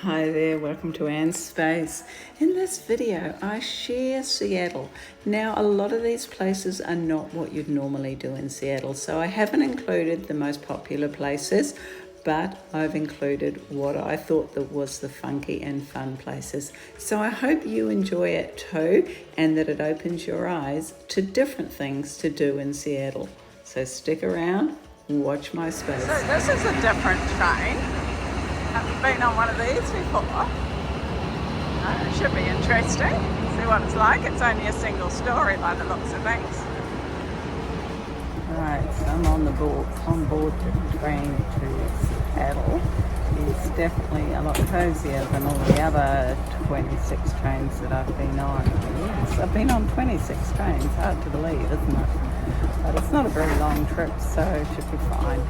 Hi there, welcome to Anne's Space. In this video, I share Seattle. Now, a lot of these places are not what you'd normally do in Seattle, so I haven't included the most popular places, but I've included what I thought that was the funky and fun places. So I hope you enjoy it too, and that it opens your eyes to different things to do in Seattle. So stick around, watch my space. So this is a different train. Haven't been on one of these before. It should be interesting. See what it's like. It's only a single story by the looks of things. Right, so I'm on board the train to Seattle. It's definitely a lot cozier than all the other 26 trains that I've been on. Yes, I've been on 26 trains. Hard to believe, isn't it? But it's not a very long trip, so it should be fine.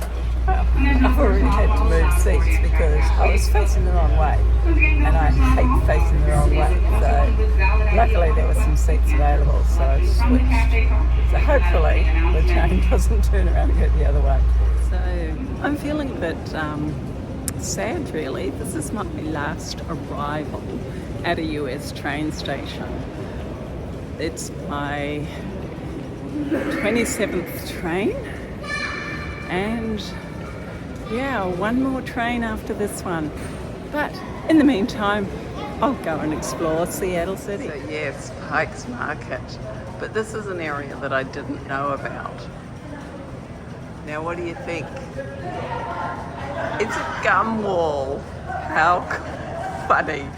I've already had to move seats because I was facing the wrong way, and I hate facing the wrong way, so luckily there were some seats available, so I switched. So hopefully the train doesn't turn around and go the other way. So I'm feeling a bit sad really. This is my last arrival at a US train station. It's my 27th train, and yeah, one more train after this one. But in the meantime, I'll go and explore Seattle City. So yes, Pikes Market. But this is an area that I didn't know about. Now what do you think? It's a gum wall. How funny.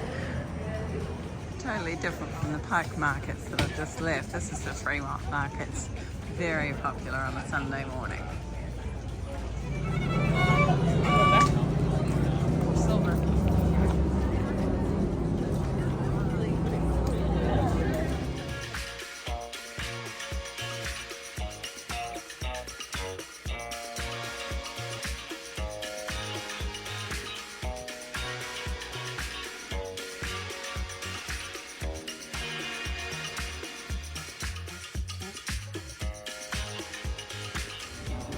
Totally different from the Pike Markets that I've just left. This is the Fremont Markets. Very popular on a Sunday morning.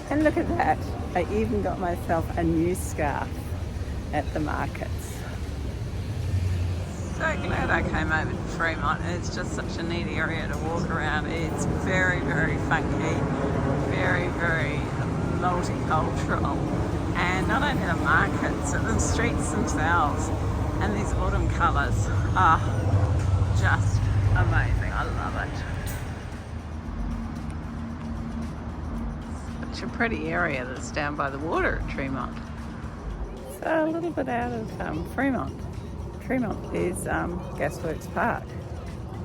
And look at that, I even got myself a new scarf at the markets. So glad I came over to Fremont. It's just such a neat area to walk around. It's very, very funky, very, very multicultural. And not only the markets, but the streets themselves and these autumn colours are just amazing. I love it. Such a pretty area that's down by the water at Tremont. So a little bit out of Fremont. Tremont is Gasworks Park.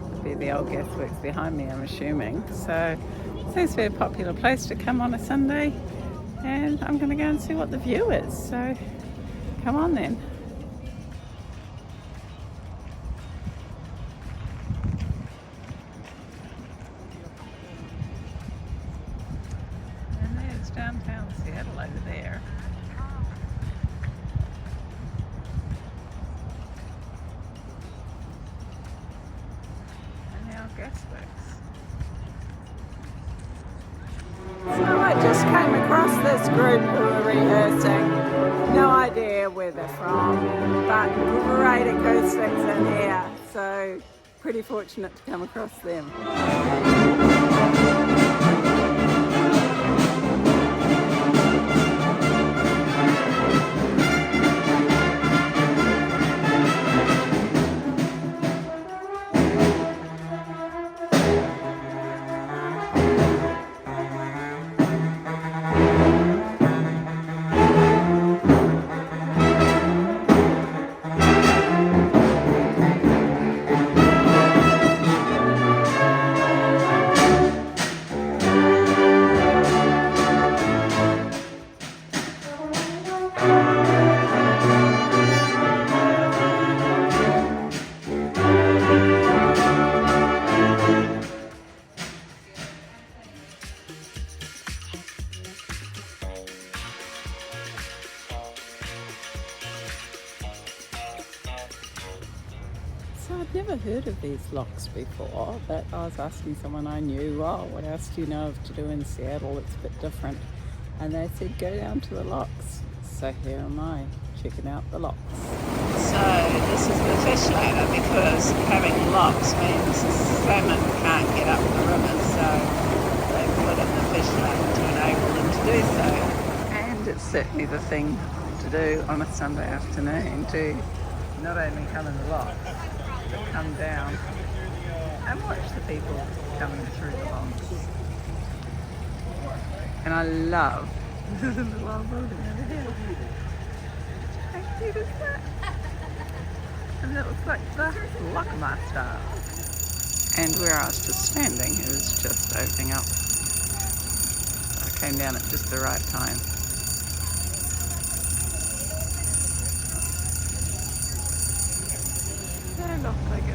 It'll be the old Gasworks behind me, I'm assuming. So it seems to be a popular place to come on a Sunday, and I'm going to go and see what the view is. So come on then. Downtown Seattle over there. And now Gasworks. So I just came across this group who are rehearsing. No idea where they're from, but great acoustics in here. So pretty fortunate to come across them. So I'd never heard of these locks before, but I was asking someone I knew, oh, what else do you know of to do in Seattle? It's a bit different. And they said, go down to the locks. So here am I, checking out the locks. So fish ladder because having locks means salmon can't get up the rivers, so they put in the fish ladder to enable them to do so. And it's certainly the thing to do on a Sunday afternoon, to not only come in the locks, but come down and watch the people coming through the locks. And I love the little building over here. How cute is that? And it looks like the Lockmaster. And where I was just standing, it was just opening up. I came down at just the right time. And off I go.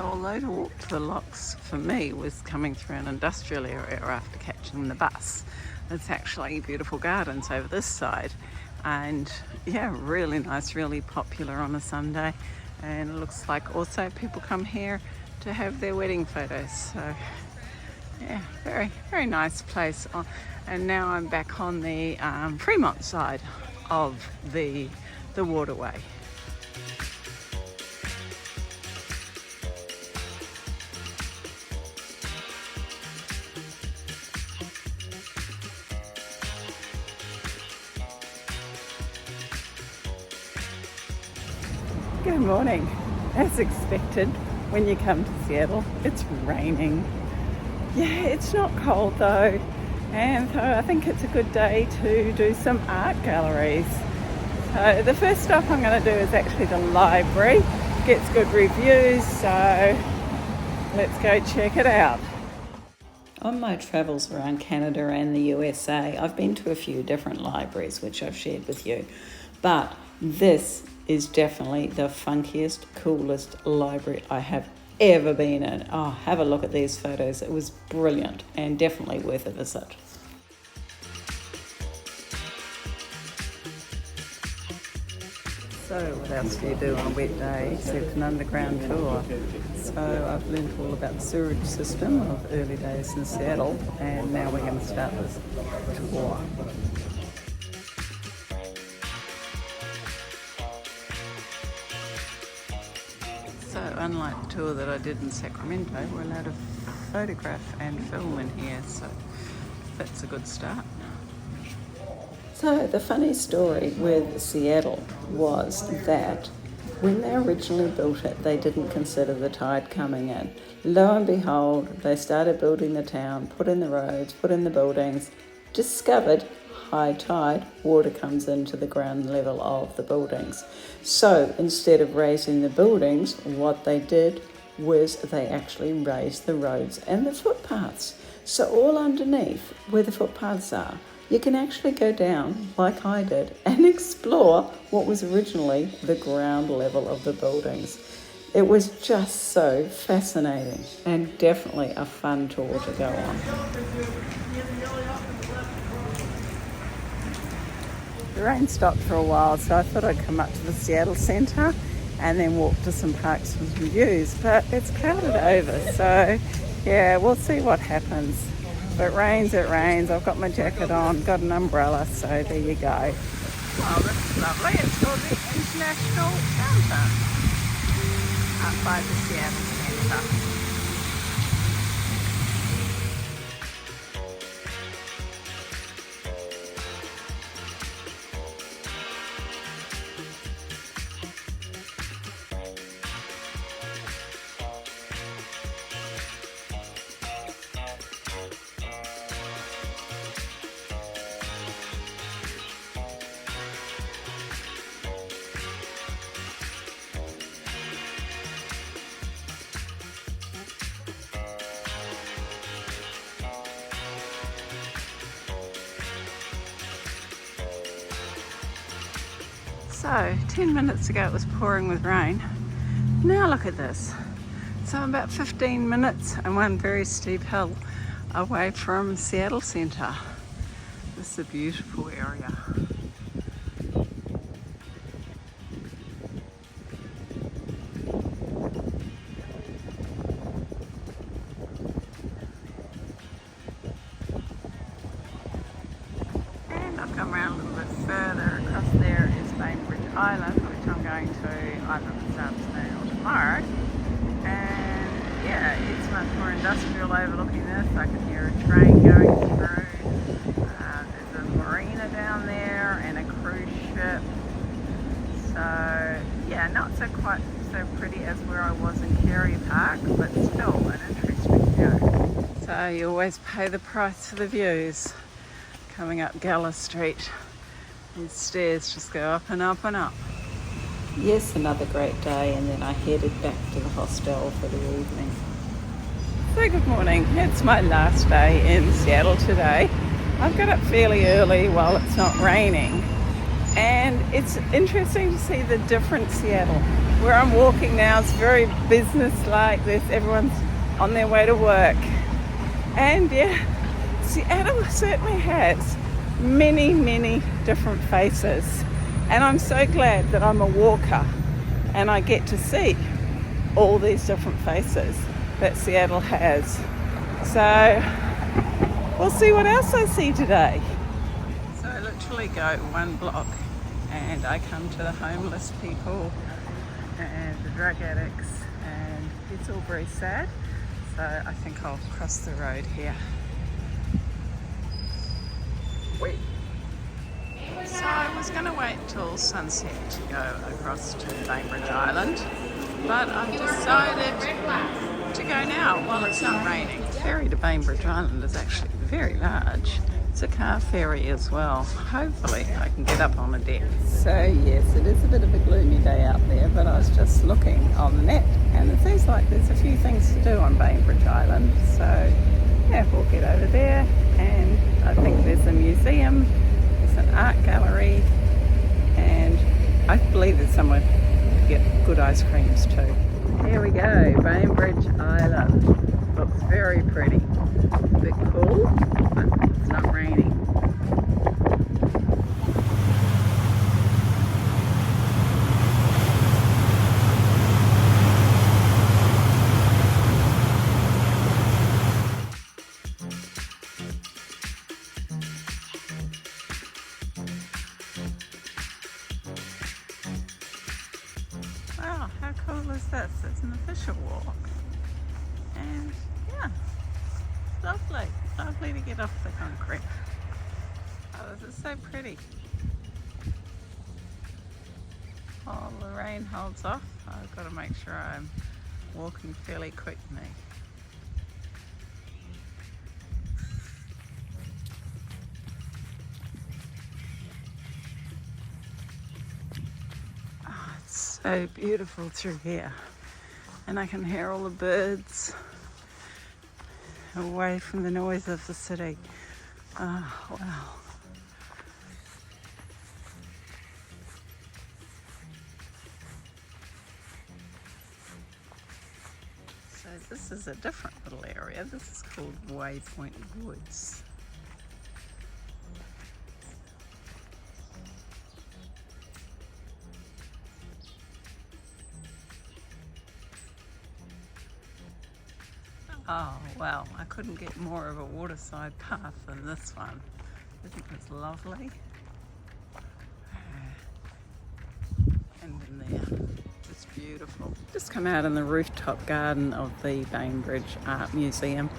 Although to walk to the locks for me was coming through an industrial area after catching the bus, it's actually beautiful gardens over this side, and yeah, really nice, really popular on a Sunday. And it looks like also people come here to have their wedding photos, so yeah, very, very nice place. And now I'm back on the Fremont side of the waterway. Good morning. As expected, when you come to Seattle, it's raining. Yeah, it's not cold though, and so I think it's a good day to do some art galleries. So the first stop I'm going to do is actually the library. It gets good reviews, so let's go check it out. On my travels around Canada and the USA, I've been to a few different libraries which I've shared with you, but this is definitely the funkiest, coolest library I have ever been in. Oh, have a look at these photos. It was brilliant and definitely worth a visit. So what else do you do on a wet day except an underground tour? So I've learned all about the sewerage system of early days in Seattle, and now we're going to start this tour. So unlike the tour that I did in Sacramento, we're allowed to photograph and film in here, so that's a good start. So the funny story with Seattle was that when they originally built it, they didn't consider the tide coming in. Lo and behold, they started building the town, put in the roads, put in the buildings, discovered high tide, water comes into the ground level of the buildings. So instead of raising the buildings, what they did was they actually raised the roads and the footpaths. So all underneath where the footpaths are, you can actually go down, like I did, and explore what was originally the ground level of the buildings. It was just so fascinating and definitely a fun tour to go on. The rain stopped for a while, so I thought I'd come up to the Seattle Centre and then walk to some parks with some views, but it's clouded over, so yeah, we'll see what happens. If it rains, it rains. I've got my jacket on, got an umbrella, so there you go. Oh, this is lovely. It's called the International Fountain up by the Seattle Centre. So 10 minutes ago it was pouring with rain. Now look at this. So I'm about 15 minutes and one very steep hill away from Seattle Centre. This is a beautiful area. Oh, 10 I'm going to either this afternoon or tomorrow. And yeah, it's much more industrial overlooking this. I can hear a train going through. There's a marina down there and a cruise ship. So yeah, not so quite so pretty as where I was in Carey Park, but still an interesting view. So you always pay the price for the views. Coming up Gala Street, these stairs just go up and up and up. Yes, another great day, and then I headed back to the hostel for the evening. So good morning, it's my last day in Seattle today. I've got up fairly early while it's not raining, and it's interesting to see the different Seattle. Where I'm walking now is very business-like. Everyone's on their way to work, and yeah, Seattle certainly has many different faces, and I'm so glad that I'm a walker and I get to see all these different faces that Seattle has. So we'll see what else I see today. So I literally go one block and I come to the homeless people and the drug addicts, and it's all very sad. So I think I'll cross the road here. Wait. So I was going to wait till sunset to go across to Bainbridge Island, but I've decided to go now while it's not raining. The ferry to Bainbridge Island is actually very large. It's a car ferry as well. Hopefully I can get up on a deck. So yes, it is a bit of a gloomy day out there, but I was just looking on the net and it seems like there's a few things to do on Bainbridge Island. So yeah, we'll get over there, and I think there's a museum, there's an art gallery, and I believe there's somewhere to get good ice creams too. Here we go, Bainbridge Island. Looks very pretty. A bit cool, but it's not raining. Wow, how cool is this? It's an official walk. And yeah, lovely. Lovely to get off the concrete. Oh, this is so pretty. While the rain holds off, I've got to make sure I'm walking fairly quick me. So beautiful through here, and I can hear all the birds away from the noise of the city. Oh, wow. So this is a different little area. This is called Waypoint Woods. Oh wow, I couldn't get more of a waterside path than this one. Isn't this lovely? And in there, it's beautiful. Just come out in the rooftop garden of the Bainbridge Art Museum.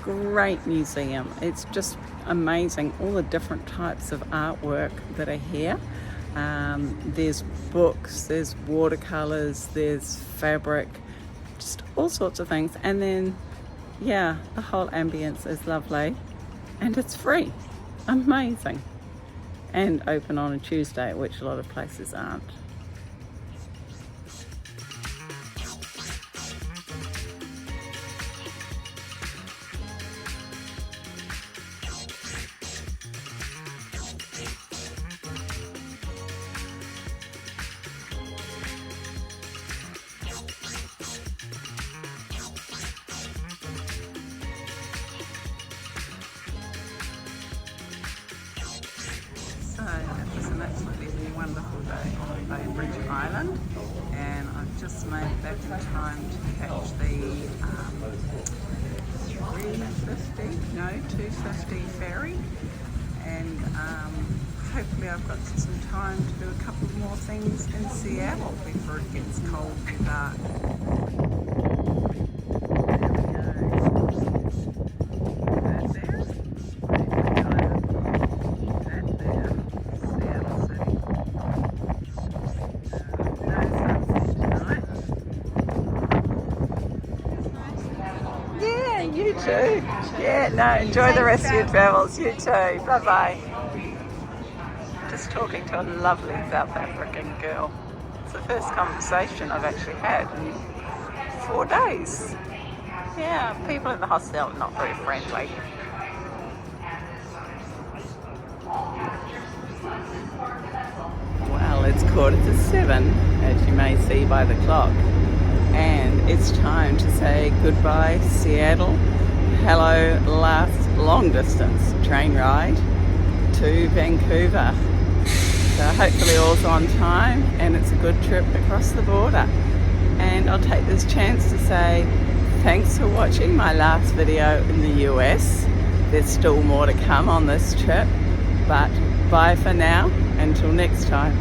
Great museum. It's just amazing, all the different types of artwork that are here. There's books, there's watercolours, there's fabric, just all sorts of things. And then yeah, the whole ambience is lovely and it's free. Amazing. And open on a Tuesday, which a lot of places aren't. So it was an absolutely wonderful day on Bainbridge Island, and I've just made it back in time to catch the 250 ferry, and hopefully I've got some time to do a couple more things in Seattle before it gets cold and dark. Yeah, you too. Yeah, no, enjoy the rest of your travels. You too. Bye-bye. Just talking to a lovely South African girl. It's the first conversation I've actually had in 4 days. Yeah, people in the hostel are not very friendly. Well, it's 7:15, as you may see by the clock. And it's time to say goodbye, Seattle. Hello, last long distance train ride to Vancouver. So hopefully all's on time and it's a good trip across the border. And I'll take this chance to say thanks for watching my last video in the US. There's still more to come on this trip, but bye for now, until next time.